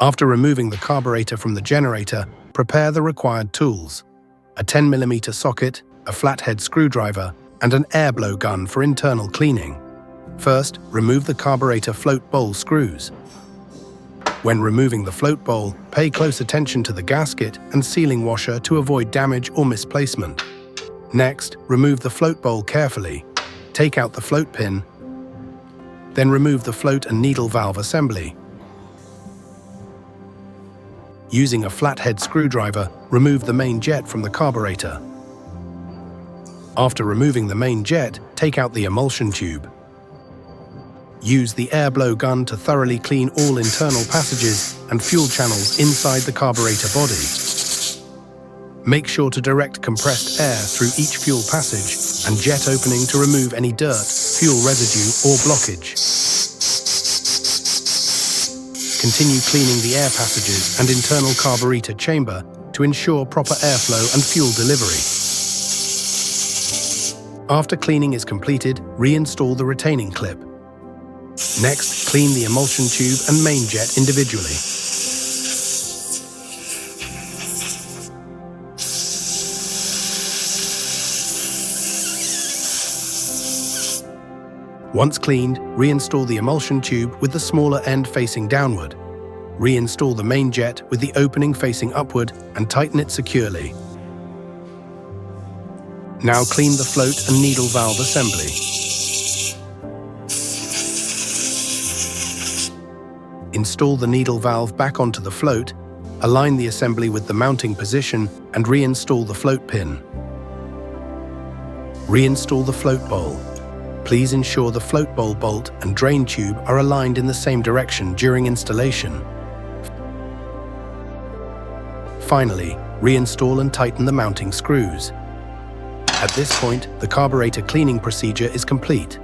After removing the carburetor from the generator, prepare the required tools: a 10mm socket, a flathead screwdriver, and an air blow gun for internal cleaning. First, remove the carburetor float bowl screws. When removing the float bowl, pay close attention to the gasket and sealing washer to avoid damage or misplacement. Next, remove the float bowl carefully. Take out the float pin, then remove the float and needle valve assembly. Using a flathead screwdriver, remove the main jet from the carburetor. After removing the main jet, take out the emulsion tube. Use the air blow gun to thoroughly clean all internal passages and fuel channels inside the carburetor body. Make sure to direct compressed air through each fuel passage and jet opening to remove any dirt, fuel residue, or blockage. Continue cleaning the air passages and internal carburetor chamber to ensure proper airflow and fuel delivery. After cleaning is completed, reinstall the retaining clip. Next, clean the emulsion tube and main jet individually. Once cleaned, reinstall the emulsion tube with the smaller end facing downward. Reinstall the main jet with the opening facing upward and tighten it securely. Now clean the float and needle valve assembly. Install the needle valve back onto the float, align the assembly with the mounting position, and reinstall the float pin. Reinstall the float bowl. Please ensure the float bowl bolt and drain tube are aligned in the same direction during installation. Finally, reinstall and tighten the mounting screws. At this point, the carburetor cleaning procedure is complete.